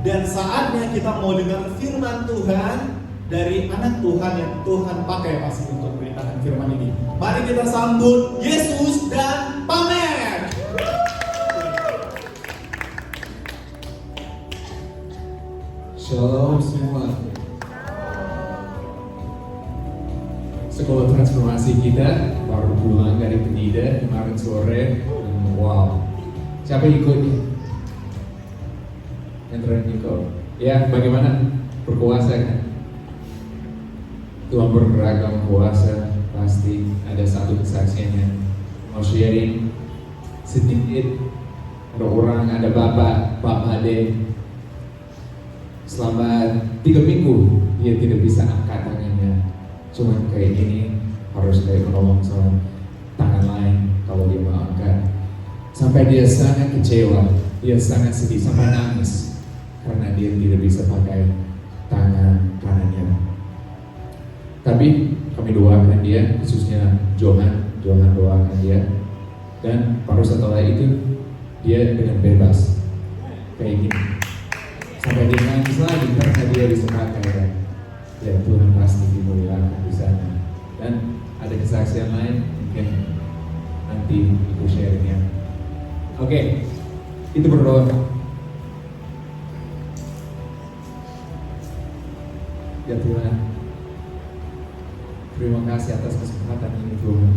Dan saatnya kita mau dengar firman Tuhan dari anak Tuhan yang Tuhan pakai pasti untuk memberitakan firman ini. Mari kita sambut Yesus dan Pamer. Shalom semua. Sekolah transformasi kita baru pulang dari Penida kemarin sore. Wow. Siapa yang ikut? Yang terakhir ikut. Ya, bagaimana? Berpuasa kan? Tuhan beragam puasa. Pasti ada satu kesaksian yang mau sharing sedikit. Ada orang, ada Pak Ade. Selama 3 minggu dia tidak bisa angkat tangannya. Cuman kayak gini harus kayak menolong sama tangan lain kalau dia mau angkat. Sampai dia sangat kecewa, dia sangat sedih sampai nangis karena dia tidak bisa pakai tangan kanannya. Tapi kami doakan dia, khususnya Johan doakan dia. Dan baru setelah itu dia dengan bebas kayak gini. Sampai dia nangis lagi karena dia bisa pakai. Ya Tuhan pasti dimuliakan di sana. Dan ada kesaksian lain mungkin nanti ibu sharingnya. Oke, itu berdoa. Ya Tuhan, terima kasih atas kesempatan ini Tuhan.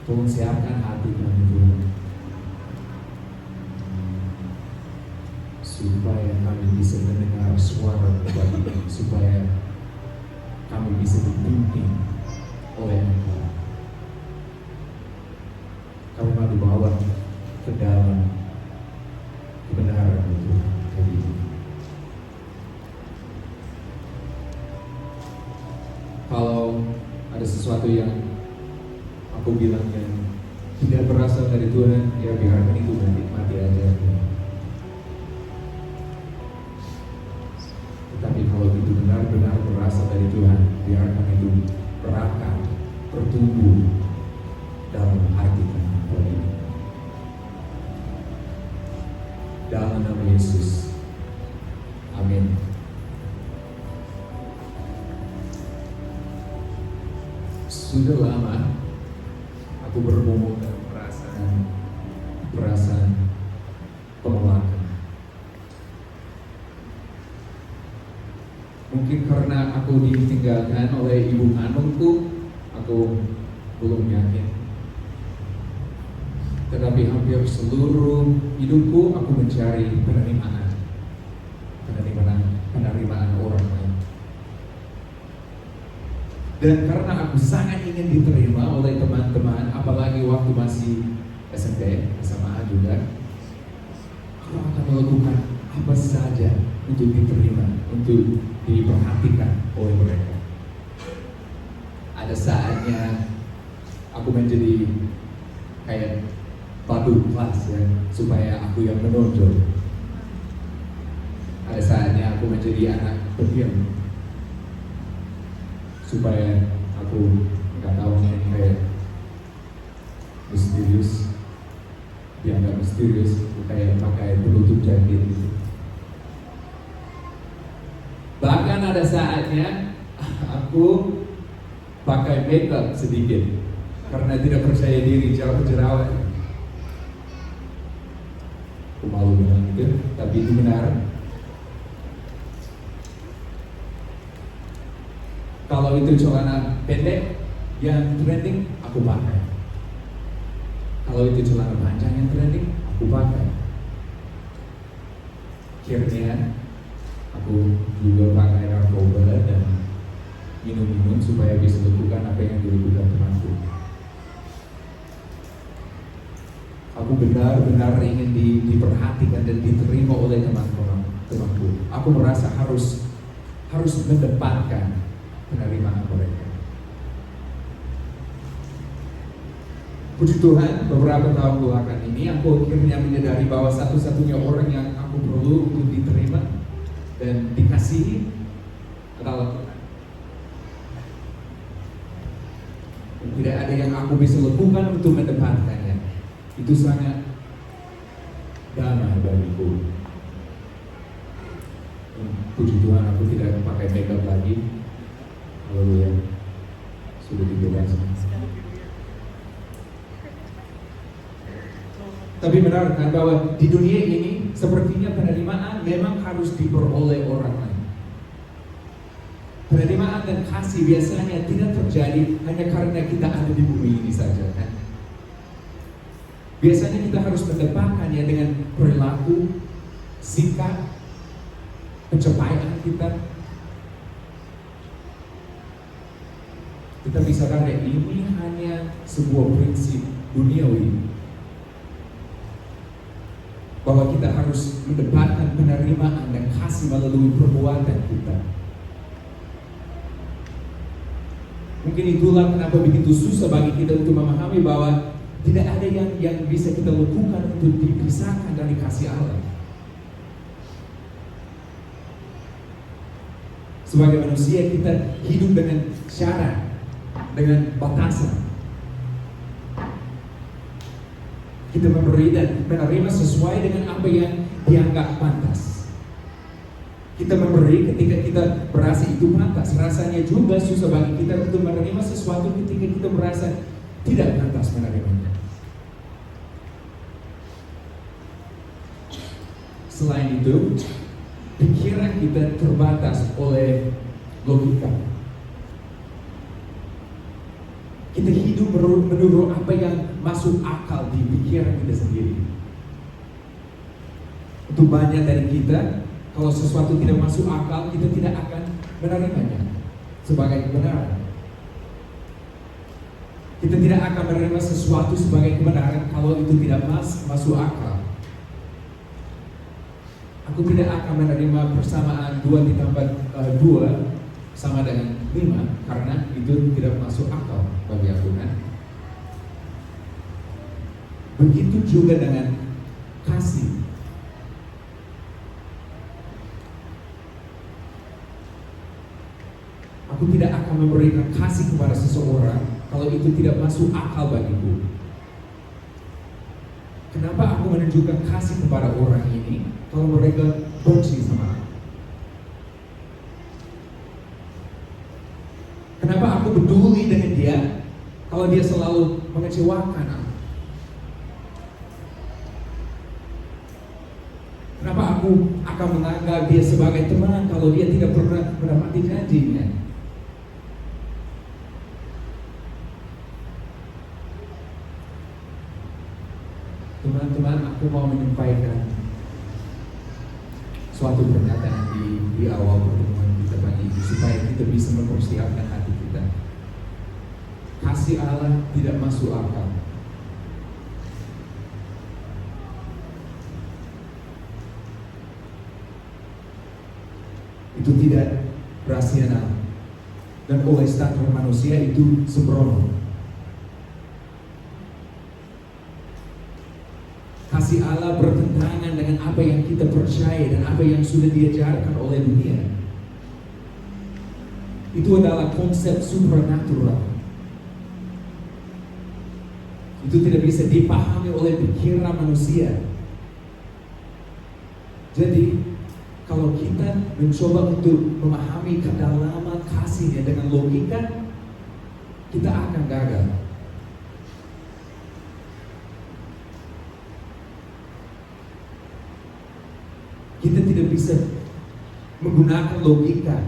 Tuhan siapkan hati kami Tuhan, supaya kami bisa mendengar suara Tuhan, supaya kami bisa dibimbing oleh Engkau. Kami mau dibawa ke dalam kebenaran itu hari ini. Kalau ada sesuatu yang aku bilang yang tidak berasal dari Tuhan, ya biarkan itu mati aja. Tetapi kalau itu benar-benar berasal dari Tuhan, biarkan itu berakar, bertumbuh dalam hati kami. Dalam nama Yesus, amin. Sudah lama aku bergumul dengan perasaan penolakan. Mungkin karena aku ditinggalkan oleh ibu kandungku, aku belum yakin. Tetapi hampir seluruh hidupku aku mencari penerimaan orang lain. Dan karena aku sangat ingin diterima oleh teman-teman, apalagi waktu masih SMP, SMA juga, aku akan melakukan apa saja untuk diterima, untuk diperhatikan oleh mereka. Ada saatnya aku menjadi kayak batu kelas ya, supaya aku yang menonjol. Ada saatnya aku menjadi anak pendiam, supaya aku nggak tahu kayak misterius, dia nggak misterius, kayak pakai penutup jaket gitu. Bahkan ada saatnya aku pakai makeup sedikit karena tidak percaya diri jerawat. Aku malu bilang gitu, tapi itu benar. Kalau itu celana pendek yang trending, aku pakai. Kalau itu celana panjang yang trending, aku pakai. Akhirnya aku juga pakai narkoba dan minum-minum supaya bisa lakukan apa yang dilakukan temanku. Aku benar-benar ingin diperhatikan dan diterima oleh temanku. Aku merasa harus mendepankan penerimaan mereka. Puji Tuhan, beberapa tahun belakangan ini aku akhirnya menyadari bahwa satu-satunya orang yang aku perlu untuk diterima dan dikasihi adalah Tuhan. Dan tidak ada yang aku bisa lakukan untuk mendepankannya. Itu sangat damai bagiku. Puji Tuhan, aku tidak pakai makeup lagi. Haleluya. Sudah dibebaskan. Tapi benar kan bahwa di dunia ini sepertinya penerimaan memang harus diperoleh orang lain. Penerimaan dan kasih biasanya tidak terjadi hanya karena kita ada di bumi ini saja kan. Biasanya kita harus mendapatkannya dengan perilaku, sikap, pencapaian kita. Kita bisa sadar ini hanya sebuah prinsip duniawi, bahwa kita harus mendapatkan penerimaan dan kasih melalui perbuatan kita. Mungkin itulah kenapa begitu susah bagi kita untuk memahami bahwa tidak ada yang bisa kita lakukan untuk dipisahkan dari kasih Allah. Sebagai manusia kita hidup dengan syarat, dengan batasan. Kita memberi dan menerima sesuai dengan apa yang dianggap pantas. Kita memberi ketika kita merasa itu pantas. Rasanya juga susah bagi kita untuk menerima sesuatu ketika kita merasa tidak pantas menerimanya. Selain itu, pikiran kita terbatas oleh logika. Kita hidup menurut apa yang masuk akal di pikiran kita sendiri. Untuk banyak dari kita, kalau sesuatu tidak masuk akal, kita tidak akan menerimanya sebagai kebenaran. Kita tidak akan menerima sesuatu sebagai kebenaran kalau itu tidak masuk akal. Aku tidak akan menerima persamaan 2 ditambah 2 sama dengan 5 karena itu tidak masuk akal bagi aku kan. Begitu juga dengan kasih. Aku tidak akan memberikan kasih kepada seseorang kalau itu tidak masuk akal bagiku. Kenapa aku menunjukkan kasih kepada orang ini kalau mereka benci sama aku? Kenapa aku peduli dengan dia kalau dia selalu mengecewakan aku? Kenapa aku akan menganggap dia sebagai teman kalau dia tidak pernah menepati janjinya? Teman-teman, aku mau menyampaikan suatu pernyataan di awal pertemuan kita pagi ini supaya kita bisa mempersiapkan hati kita. Kasih Allah tidak masuk akal. Itu tidak rasional dan oleh standar manusia itu sembrono. Kasih Allah bertentangan dengan apa yang kita percaya dan apa yang sudah diajarkan oleh dunia. Itu adalah konsep supernatural. Itu tidak bisa dipahami oleh pikiran manusia. Jadi, kalau kita mencoba untuk memahami kedalaman kasihnya dengan logika, kita akan gagal. Kita tidak bisa menggunakan logika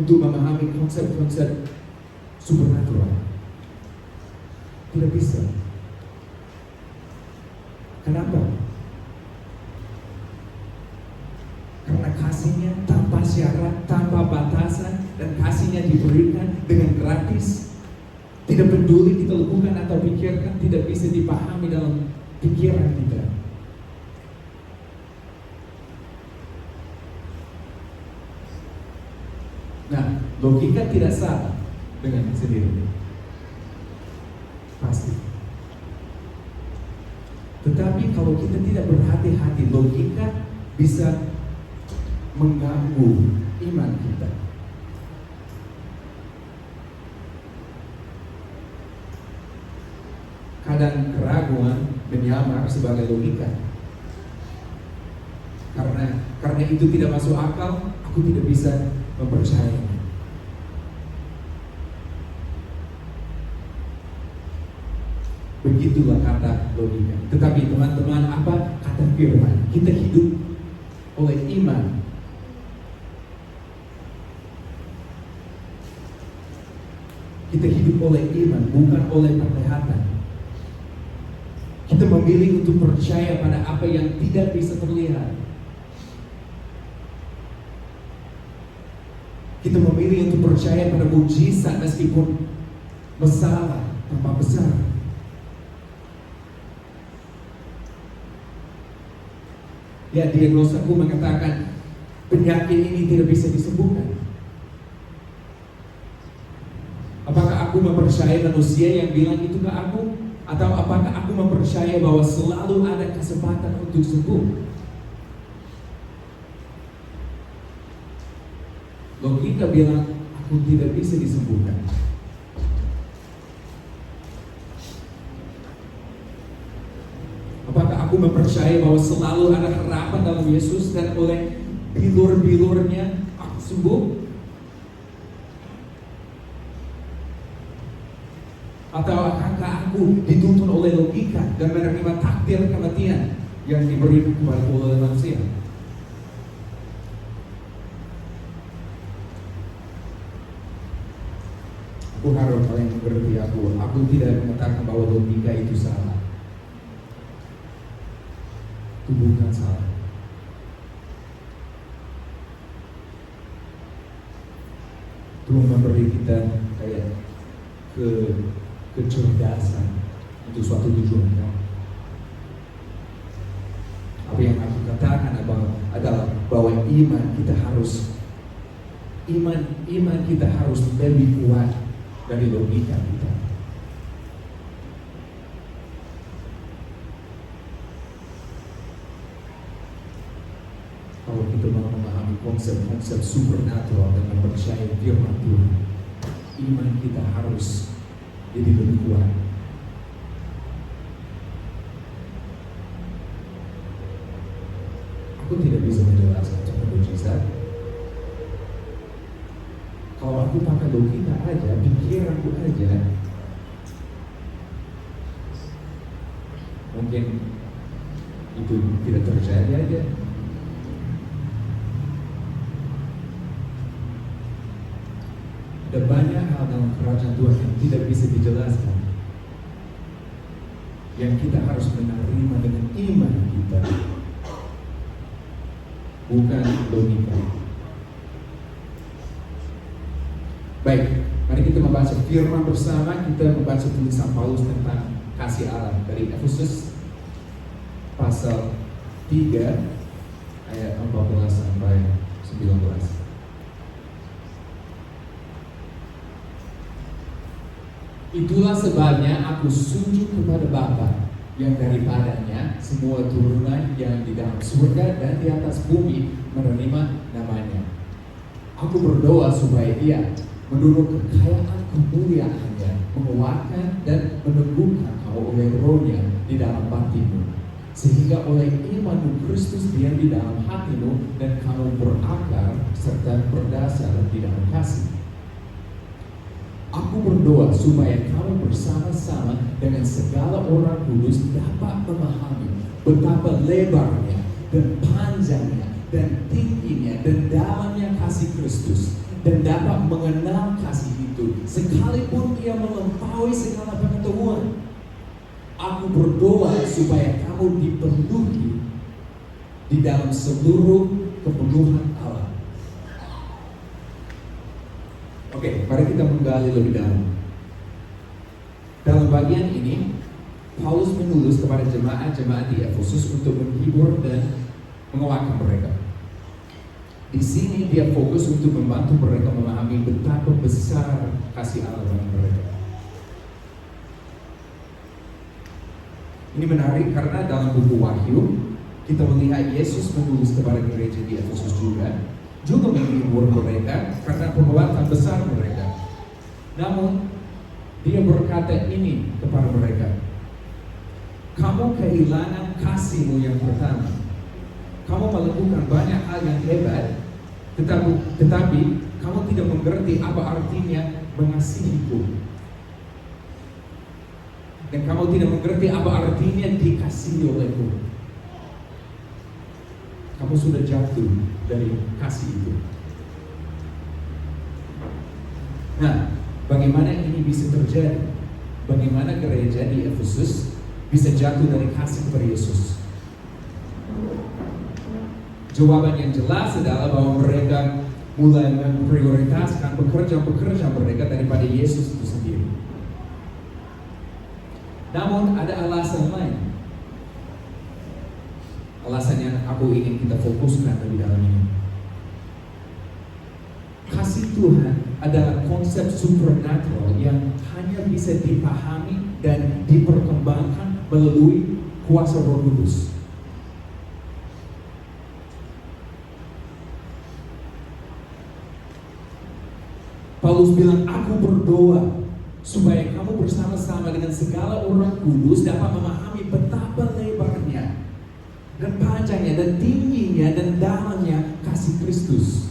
untuk memahami konsep-konsep supernatural. Tidak bisa. Kenapa? Karena kasihnya tanpa syarat, tanpa batasan, dan kasihnya diberikan dengan gratis. Tidak peduli kita lakukan atau pikirkan, tidak bisa dipahami dalam pikiran kita. Nah, logika tidak salah dengan sendiri. Pasti. Tetapi kalau kita tidak berhati-hati, logika bisa mengganggu iman kita. Kadang keraguan menyamar sebagai logika. Karena itu tidak masuk akal, aku tidak bisa mempercayainya. Begitulah kata logika. Tetapi teman-teman, apa kata firman? Kita hidup oleh iman. Kita hidup oleh iman, bukan oleh penglihatan. Kita memilih untuk percaya pada apa yang tidak bisa terlihat. Kita memilih untuk percaya pada mujizat meskipun masalah tampak besar. Ya, diagnosaku mengatakan penyakit ini tidak bisa disembuhkan. Apakah aku mempercayai manusia yang bilang itu ke aku? Atau apakah aku mempercayai bahwa selalu ada kesempatan untuk sembuh? Logika bilang aku tidak bisa disembuhkan. Apakah aku mempercayai bahwa selalu ada harapan dalam Yesus dan oleh bilur-bilurnya aku sembuh? Atau akankah aku dituntun oleh logika dan menerima takdir kematian yang diberi kepada oleh manusia? Aku harap kalian mengerti aku. Aku tidak mengatakan bahwa logika itu salah. Itu bukan salah. Tuhan memberi kita kayak kecerdasan untuk suatu tujuan. Apa yang aku katakan adalah bahwa iman kita harus lebih kuat dari logika kita. Kalau kita mau memahami konsep-konsep supernatural dan mempercayai firman Tuhan, iman kita harus jadi lebih kuat. Aku tidak bisa menjelaskan contoh mujizat. Kalau aku pakai logika aja, pikiranku aja, mungkin itu tidak terjadi aja. Ada banyak hal dalam kerajaan Tuhan yang tidak bisa dijelaskan, yang kita harus menerima dengan iman kita, bukan logika. Baik, mari kita membaca firman bersama. Kita membaca tulisan Paulus tentang kasih Allah dari Efesus pasal 3 ayat 14 sampai 19. Itulah sebabnya aku sujud kepada Bapa, yang daripadanya semua turunan yang di dalam surga dan di atas bumi menerima namanya. Aku berdoa supaya Dia menurut kekayaan kemuliaannya menguatkan dan meneguhkan kamu oleh Roh-Nya di dalam batinmu, sehingga oleh imanmu Kristus diam di dalam hatimu dan kamu berakar serta berdasar di dalam kasih. Aku berdoa supaya kamu bersama-sama dengan segala orang kudus dapat memahami betapa lebarnya dan panjangnya dan tingginya dan dalamnya kasih Kristus, dan dapat mengenal kasih itu sekalipun ia melampaui segala pengetahuan. Aku berdoa supaya kamu dipenuhi di dalam seluruh kepenuhan Allah. Oke, mari kita menggali lebih dalam. Dalam bagian ini, Paulus menulis kepada jemaat-jemaat di Efesus untuk menghibur dan menguatkan mereka. Di sini dia fokus untuk membantu mereka memahami betapa besar kasih Allah bagi mereka. Ini menarik karena dalam buku Wahyu kita melihat Yesus menulis kepada gereja di Efesus juga menghibur mereka karena perbuatan besar mereka. Namun dia berkata ini kepada mereka, kamu kehilangan kasihmu yang pertama. kamu melakukan banyak hal yang hebat, tetapi kamu tidak mengerti apa artinya mengasihiku. Dan kamu tidak mengerti apa artinya dikasihi olehku. Kamu sudah jatuh dari kasih itu. Nah, bagaimana ini bisa terjadi? Bagaimana gereja di Efesus bisa jatuh dari kasih kepada Yesus? Jawaban yang jelas adalah bahwa mereka mulai memprioritaskan pekerjaan mereka daripada Yesus itu sendiri. Namun ada alasan lain. Alasan yang aku ingin kita fokuskan lebih dalam ini. Kasih Tuhan adalah konsep supernatural yang hanya bisa dipahami dan diperkembangkan melalui kuasa Roh Kudus. Paulus bilang, aku berdoa supaya kamu bersama-sama dengan segala orang kudus dapat memahami betapa lebarnya dan panjangnya dan tingginya dan dalamnya kasih Kristus.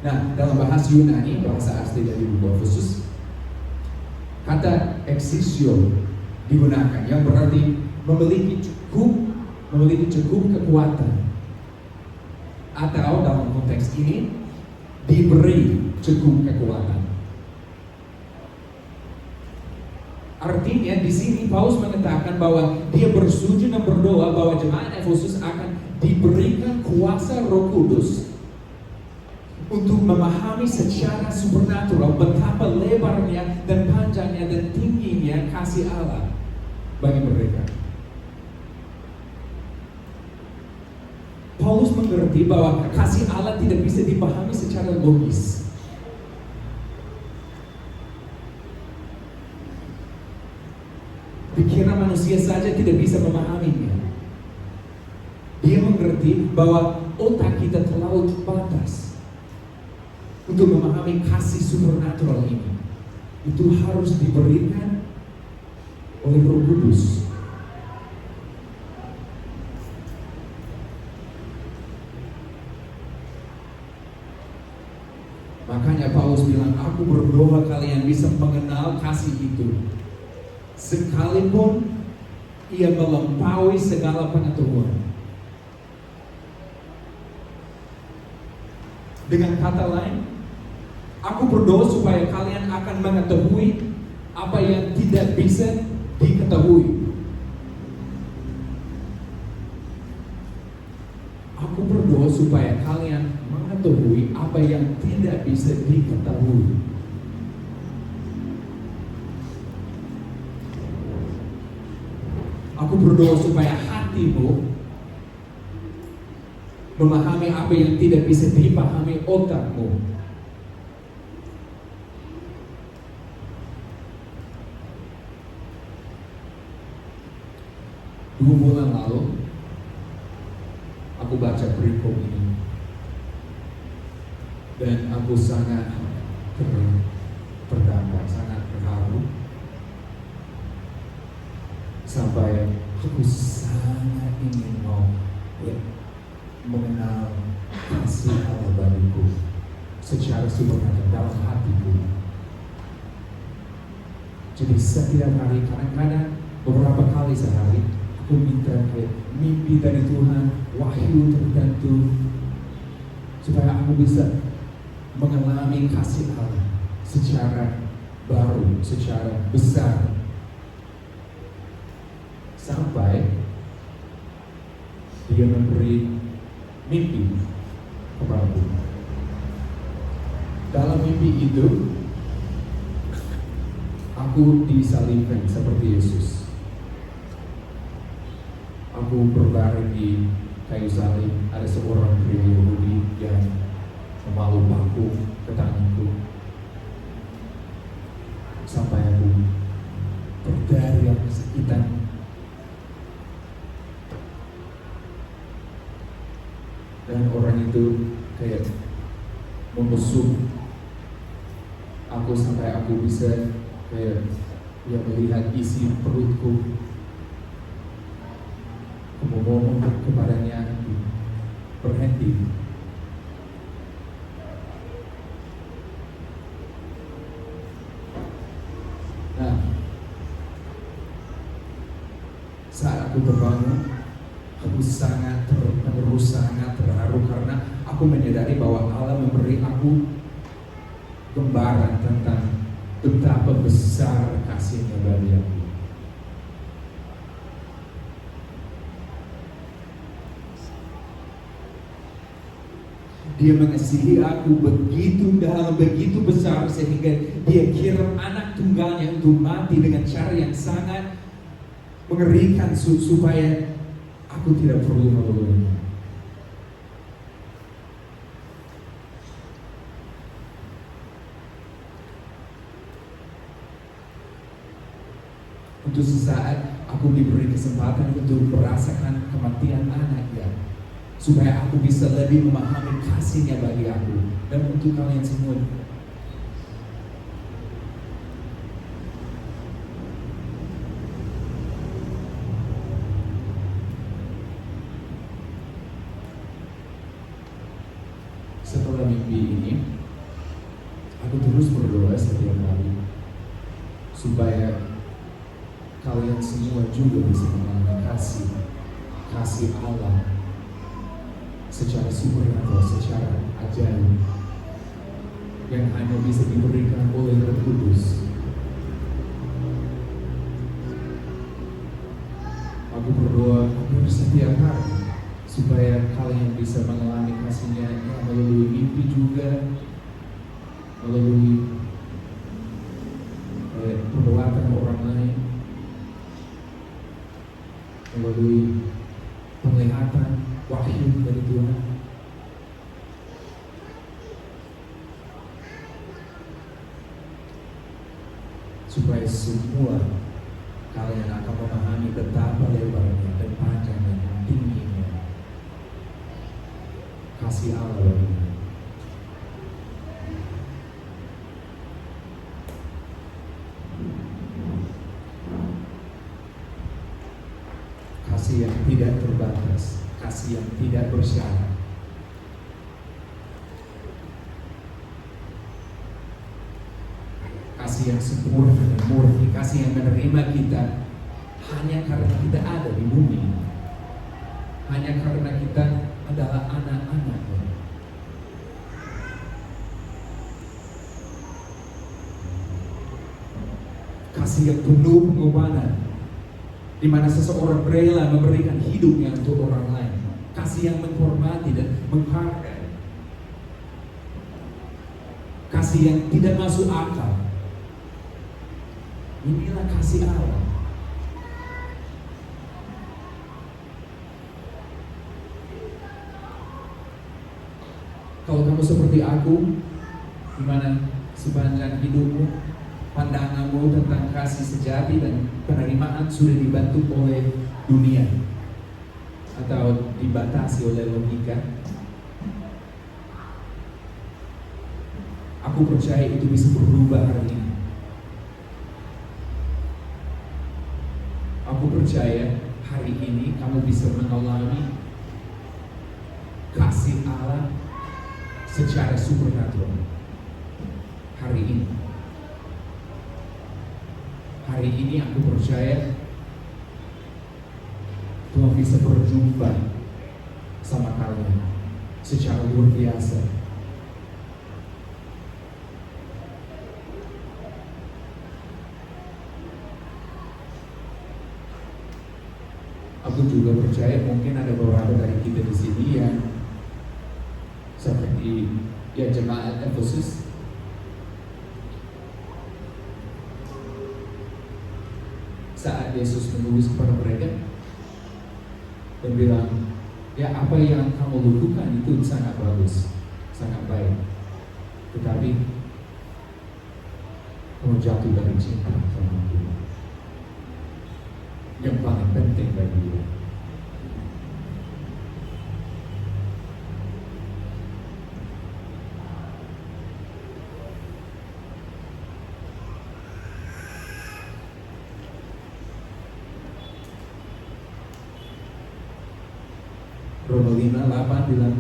Nah, dalam bahasa Yunani, bahasa asli dari buku Efesus, kata exisio digunakan yang berarti memiliki cukup kekuatan, atau dalam konteks ini diberi cukup kekuatan. Artinya di sini Paulus mengatakan bahwa dia bersujud dan berdoa bahwa jemaat Efesus akan diberikan kuasa Roh Kudus untuk memahami secara supernatural betapa lebarnya dan panjangnya dan tingginya kasih Allah bagi mereka. Paulus mengerti bahwa kasih Allah tidak bisa dipahami secara logis. Pikiran manusia saja tidak bisa memahaminya. Dia mengerti bahwa otak kita terlalu terbatas untuk memahami kasih supernatural ini. Itu harus diberikan oleh Roh Kudus. Makanya Paulus bilang, aku berdoa kalian bisa mengenal kasih itu, sekalipun ia melampaui segala pengetahuan. Dengan kata lain, aku berdoa supaya kalian akan mengetahui apa yang tidak bisa diketahui. Aku berdoa supaya kalian mengetahui apa yang tidak bisa diketahui. Aku berdoa supaya hatimu memahami apa yang tidak bisa dipahami otakmu. Dua bulan lalu aku baca berita ini dan aku sangat terdampak, sangat terharu, sampai aku sangat ingin mengenal kasih Allah bagiku secara supernatural dalam hatiku. Jadi setiap hari, kadang-kadang beberapa kali sehari, aku minta mimpi dari Tuhan, wahyu tertentu, supaya aku bisa mengalami kasih Allah secara baru, secara besar, sampai Dia memberi mimpi kepadaku. Dalam mimpi itu, aku disalibkan seperti Yesus. Aku berbaring di kayu salib. Ada seorang pria Yahudi yang memalu paku ke tanganku, sampai aku berdarah kesakitan. Dan orang itu kayak membesuk aku sampai aku bisa kayak melihat isi perutku. memohon kepadanya untuk berhenti. Nah, saat aku terbangun, aku sangat terharu karena aku menyadari bahwa Allah memberi aku gambaran tentang betapa besar kasih-Nya bagi aku. Dia mengasihi aku begitu dalam, begitu besar sehingga Dia kirim anak tunggalnya untuk mati dengan cara yang sangat mengerikan supaya aku tidak perlu melalui. Untuk sesaat aku diberi kesempatan untuk merasakan kematian anaknya, supaya aku bisa lebih memahami kasih-Nya bagi aku dan untuk kalian semua. Setelah mimpi ini, aku terus berdoa setiap hari supaya kalian semua juga bisa mengalami kasih Allah secara supernatural, secara ajaib yang hanya bisa diberikan oleh Roh Kudus. Aku berdoa setiap hari supaya kalian bisa mengalami kasih-Nya melalui mimpi juga, melalui perbuatan orang lain, melalui penglihatan wahyu dari Tuhan. Supaya semua kalian akan memahami betapa lebarnya dan panjangnya dan tingginya kasih Allah bagi kita. Kasih yang tidak terbatas, kasih yang tidak bersyarat. Kasih yang sempurna dan murni, kasih yang menerima kita hanya karena kita ada di bumi, hanya karena kita adalah anak-anaknya. Kasih yang penuh pengorbanan, di mana seseorang rela memberikan hidupnya untuk orang lain. Kasih yang menghormati dan menghargai. Kasih yang tidak masuk akal. Inilah kasih Allah. Kalau kamu seperti aku, di mana sepanjang hidupmu pandanganmu tentang kasih sejati dan penerimaan sudah dibantu oleh dunia atau dibatasi oleh logika, aku percaya itu bisa berubah hari ini. Aku percaya hari ini kamu bisa mengalami kasih Allah secara supernatural. Hari ini. Hari ini aku percaya Tuhan bisa berjumpa sama kalian secara luar biasa. Aku juga percaya mungkin ada beberapa dari kita di sini yang seperti ya jemaat Efesus, saat Yesus menulis kepada mereka dan bilang, ya apa yang kamu lakukan itu sangat bagus, sangat baik, tetapi kamu jatuh dari cinta sama Tuhan. Yang paling penting bagi dia. Roma 5:8 bilang,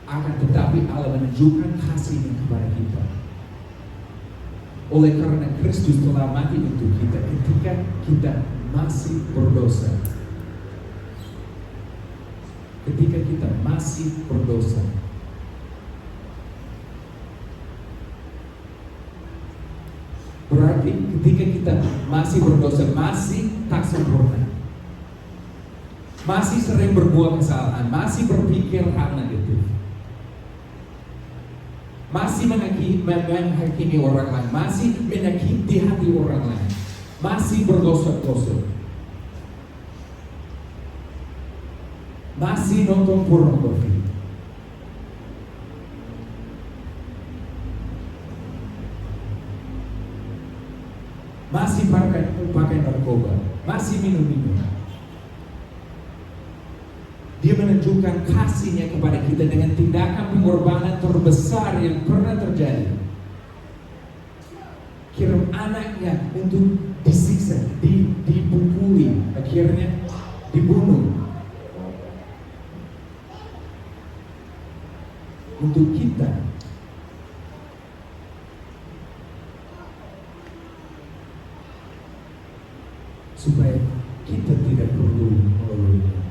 akan tetapi Allah menunjukkan kasih-Nya kepada kita oleh karena Kristus telah mati untuk kita ketika kita masih berdosa. Ketika kita masih berdosa. Berarti ketika kita masih berdosa, masih tak sempurna, masih sering berbuat kesalahan, masih berpikir hal negatif, masih menghakimi orang lain, masih menyakiti hati orang lain, masih berdosa-dosa, masih nonton pornografi, masih pakai narkoba, masih minum-minum. Dia menunjukkan kasih-Nya kepada kita dengan tindakan pengorbanan terbesar yang pernah terjadi. Kirim anaknya untuk disiksa, dipukuli, akhirnya dibunuh. Untuk kita. Supaya kita tidak perlu melaluinya.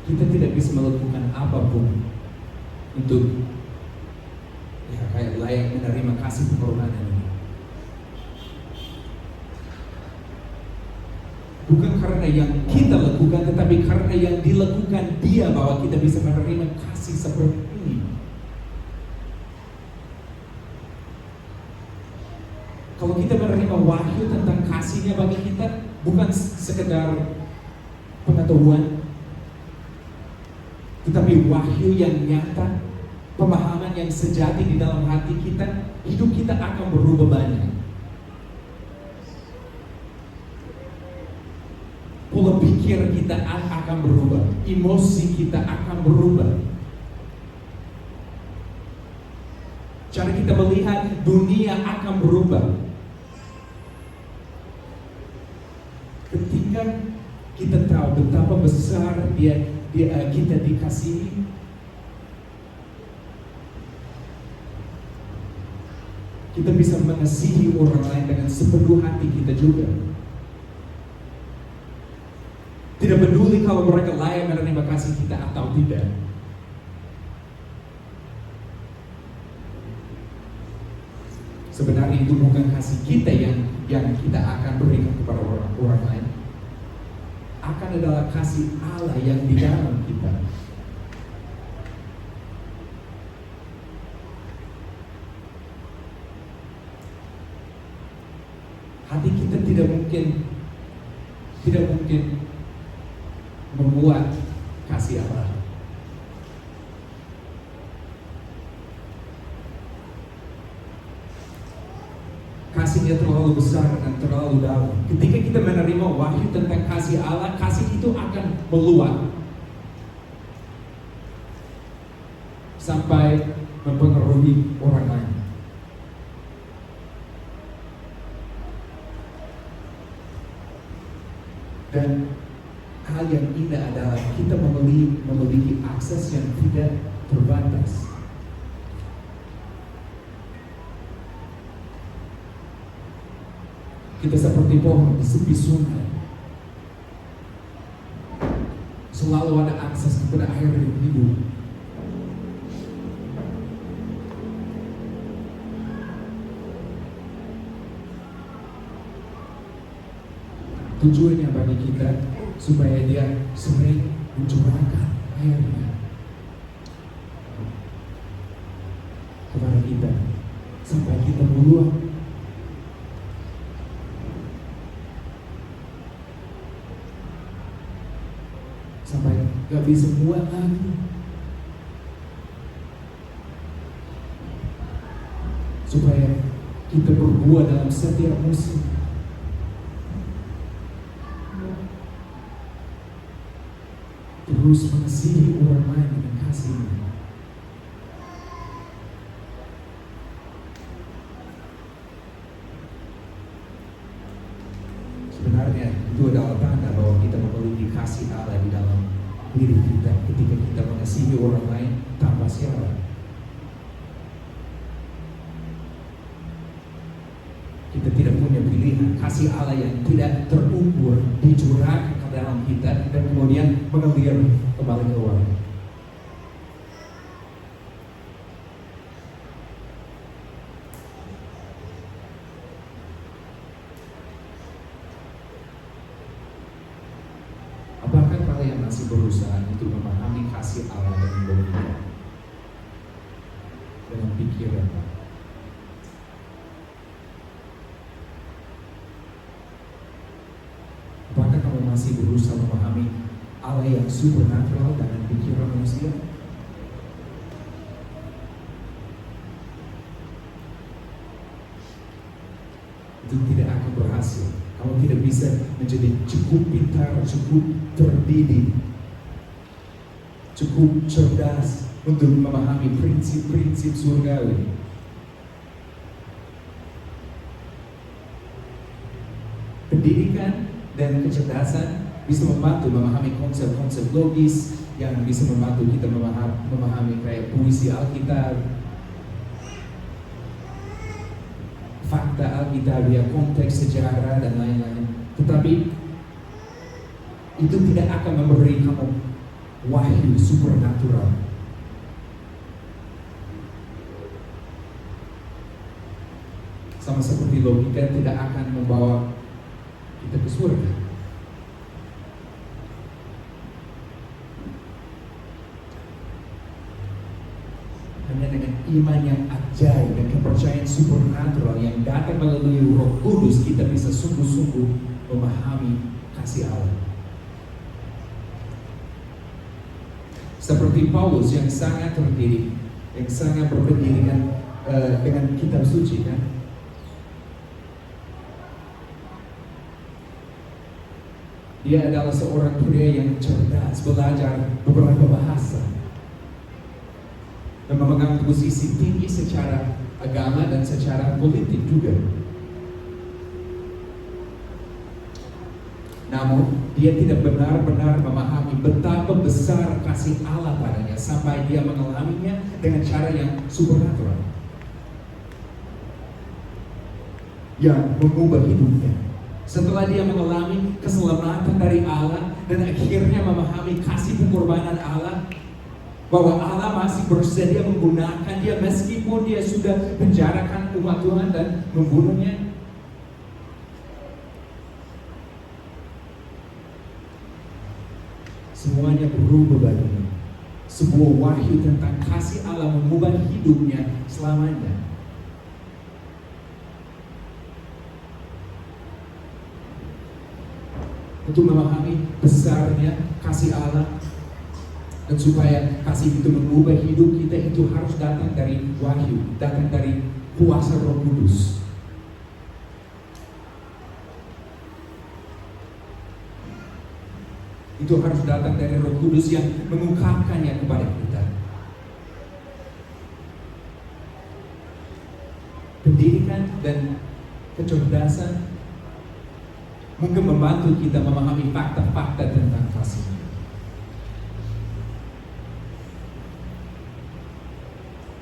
Kita tidak bisa melakukan apapun untuk kayak layak menerima kasih pengorbanan ini. Bukan karena yang kita lakukan, tetapi karena yang dilakukan Dia, bahwa kita bisa menerima kasih seperti ini. Kalau kita menerima wahyu tentang kasih-Nya bagi kita, bukan sekedar pengetahuan, tetapi wahyu yang nyata, pemahaman yang sejati di dalam hati kita, hidup kita akan berubah banyak. Pola pikir kita akan berubah, emosi kita akan berubah. Cara kita melihat dunia akan berubah. Ketika kita tahu betapa besar kita dikasihi, kita bisa mengasihi orang lain dengan sepenuh hati kita juga. Tidak peduli kalau mereka layak menerima kasih kita atau tidak. Sebenarnya itu bukan kasih kita yang kita akan berikan kepada orang lain. Akan adalah kasih Allah yang di dalam kita. Hati kita tidak mungkin membuat kasih Allah. Kasih-Nya terlalu besar dan terlalu dalam. Ketika kita menerima wahyu tentang kasih Allah, kasih itu akan meluap sampai mempengaruhi orang lain. Dan hal yang indah adalah kita memiliki akses yang tidak terbatas. Kita seperti pohon di tepi sungai, selalu ada akses kepada air yang hidup. Tujuannya bagi kita supaya Dia sering mencurahkan airnya kepada kita sampai kita meluap. Sampai gak bisa muat lagi. Supaya kita berbuah dalam setiap musim. Terus mengasihi orang lain dengan kasih-Nya. di dalam diri kita ketika kita mengasihi orang lain tanpa syarat. Kita tidak punya pilihan. Kasih Allah yang tidak terukur dicurahkan ke dalam kita dan kemudian mengalir kembali keluar. Apakah kalian masih berusaha untuk memahami kasih Allah dengan logika, dengan pikiran? Apakah kamu masih berusaha memahami Allah yang supernatural dengan pikiran manusia? Itu tidak akan berhasil. Kamu tidak bisa menjadi cukup pintar, cukup terdidik, cukup cerdas untuk memahami prinsip-prinsip surgawi. Pendidikan dan kecerdasan bisa membantu memahami konsep-konsep logis yang bisa membantu kita memahami kayak puisi Alkitab, fakta Alkitab, ya, konteks sejarah dan lain-lain. Tetapi itu tidak akan memberi kamu wahyu supernatural. Sama seperti logika tidak akan membawa kita ke surga. Hanya dengan iman yang ajaib dan kepercayaan supernatural yang datang melalui Roh Kudus, kita bisa sungguh-sungguh memahami kasih Allah. Seperti Paulus yang sangat terdidik, yang sangat berpendidikan dengan kitab suci, kan? Dia adalah seorang pria yang cerdas, belajar beberapa bahasa, dan memegang posisi tinggi secara agama dan secara politik juga. Namun, dia tidak benar-benar memahami betapa besar kasih Allah padanya sampai dia mengalaminya dengan cara yang supernatural, yang mengubah hidupnya. Setelah dia mengalami keselamatan dari Allah dan akhirnya memahami kasih pengorbanan Allah, bahwa Allah masih bersedia menggunakan dia meskipun dia sudah penjarakan umat Tuhan dan membunuhnya. Semuanya berubah baginya. Sebuah wahyu tentang kasih Allah mengubah hidupnya selamanya. Untuk memahami besarnya kasih Allah dan supaya kasih itu mengubah hidup kita, itu harus datang dari wahyu, datang dari kuasa Roh Kudus. Itu harus datang dari Roh Kudus yang mengungkapkannya kepada kita. Pendidikan dan kecerdasan mungkin membantu kita memahami fakta-fakta tentang kasih.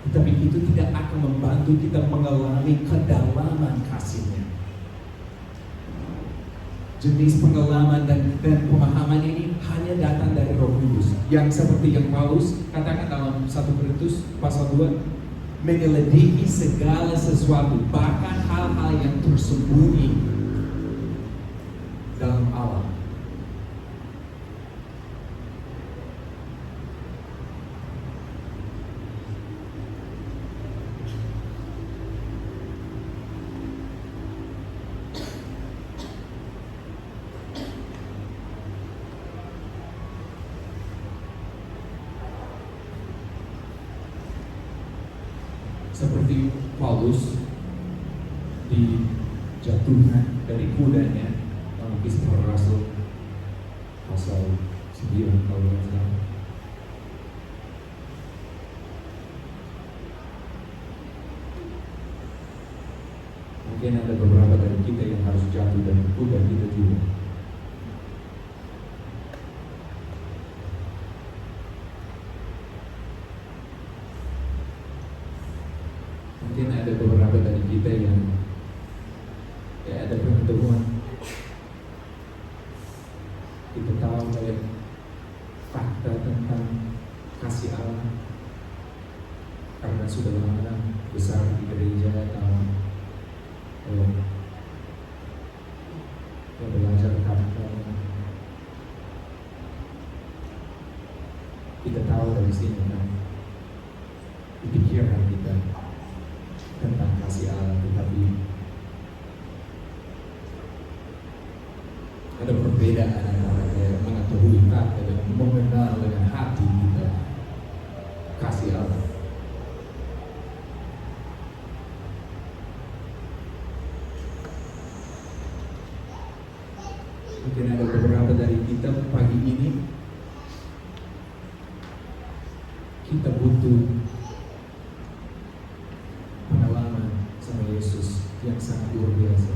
Tetapi itu tidak akan membantu kita mengalami kedalaman kasihnya. Jenis pengalaman dan pemahaman ini hanya datang dari Roh Kudus, yang seperti yang Paulus katakan dalam 1 Korintus pasal 2, menyelidiki segala sesuatu, bahkan hal-hal yang tersembunyi dalam Allah. Seperti Paulus dijatuhkan dari kudanya dalam Kisah Para Rasul pasal 9 kalau tidak salah. Mungkin ada beberapa dari kita yang harus jatuh dari kuda kita juga. Mungkin ada beberapa dari kita yang ada pengetahuan, kita tahu kayak fakta tentang kasih Allah karena sudah lama besar di gereja atau belajar kata. Kita tahu dari sini kan, di pikiran kita tentang kasih Allah, tetapi ada perbedaan antara mengetahui kata dan mengenal dengan hati kita kasih Allah. Mungkin ada beberapa dari kita pagi ini kita butuh pengalaman sama Yesus yang sangat luar biasa.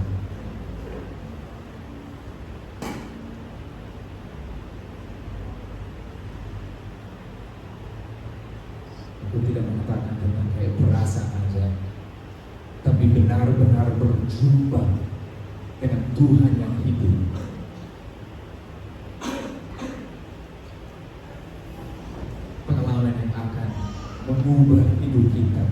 Aku tidak mengatakan tentang kayak perasaan aja, tapi benar-benar berjumpa dengan Tuhan yang hidup. Pengalaman yang akan mengubah hidup kita.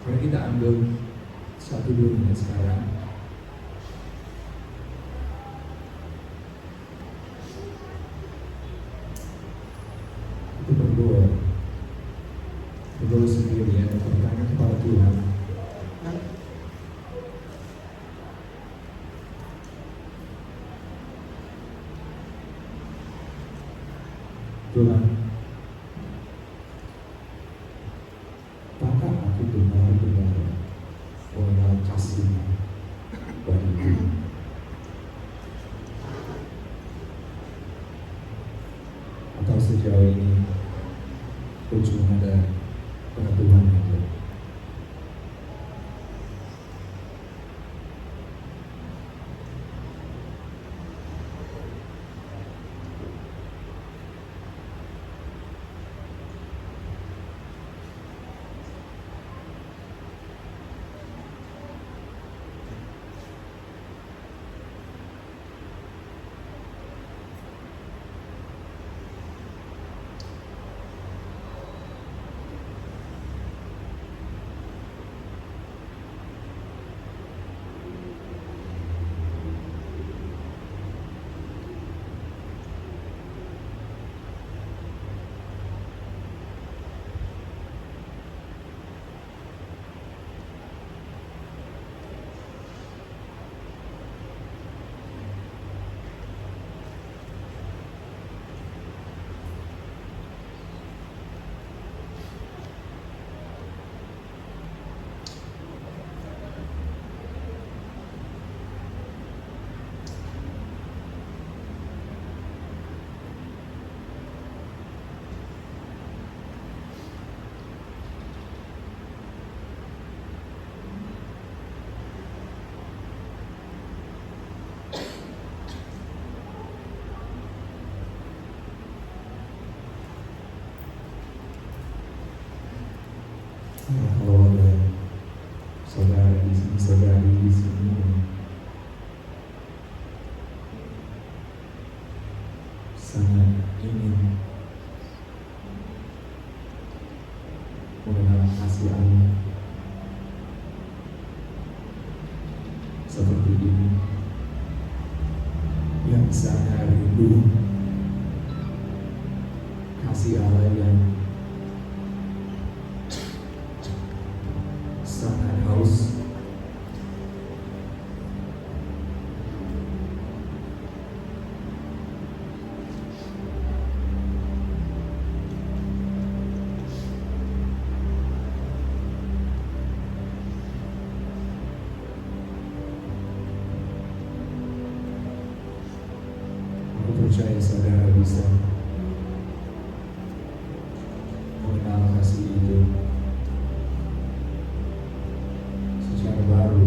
Mari kita ambil 1-2 menit sekarang. Kita berdoa sendiri ya, bertanya kepada Tuhan. Tuhan, apakah aku benar-benar mengenal kasih-Mu bagiku? Atau sejauh ini aku cuma ada pengetahuan aja? Kalau ada saudara di sini, saudari di sini sangat ingin mengenal kasih Allah seperti ini, yang sangat rindu kasih Allah yang sangat haus percaya saudara bisa mengenal kasih itu secara baru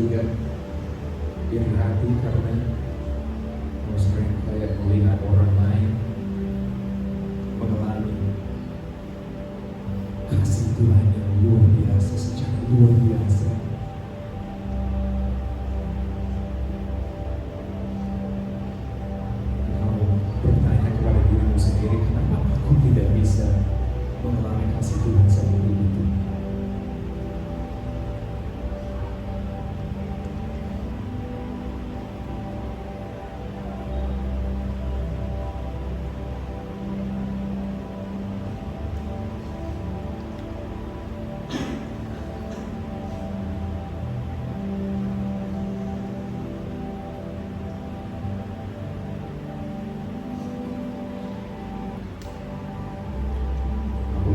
juga iri hati karena sering kayak melihat orang lain mengalami kasih Tuhan yang luar biasa, secara luar biasa. Kamu bertanya kepada dirimu sendiri, kenapa aku tidak bisa mengalami kasih Tuhan seperti itu?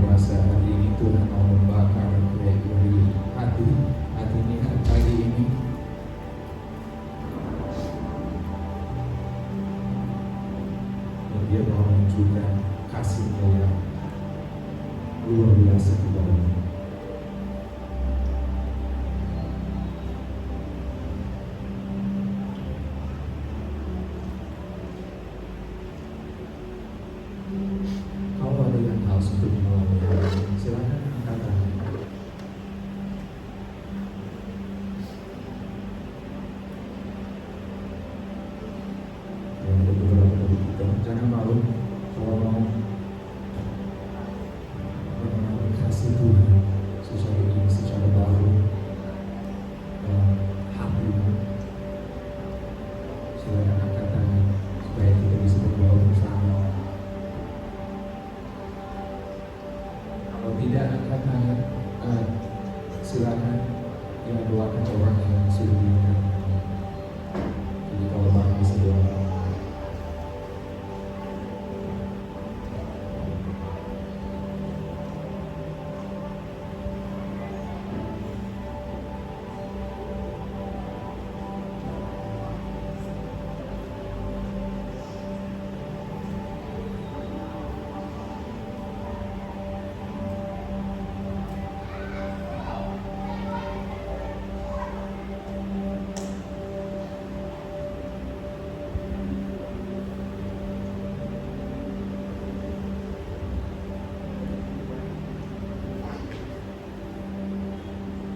Rasa hari ini Tuhan mau membakar kayak dari hati ini pagi ini. Dan dia mau menunjukkan kasihnya yang luar biasa kepada-Mu. Kalau ada yang haus untuk mengalami hal ini, silakan angkat tangan. Ada beberapa dari kita, jangan malu kalau mau mengalami kasih Tuhan secara ini, secara baru dalam hatimu. Silakan angkat tangan supaya kita bisa berdoa bersama. Kalau tidak angkat tangan, silakan yang doakan orang yang sudah diingat. Jadi kalau Bang bisa doa.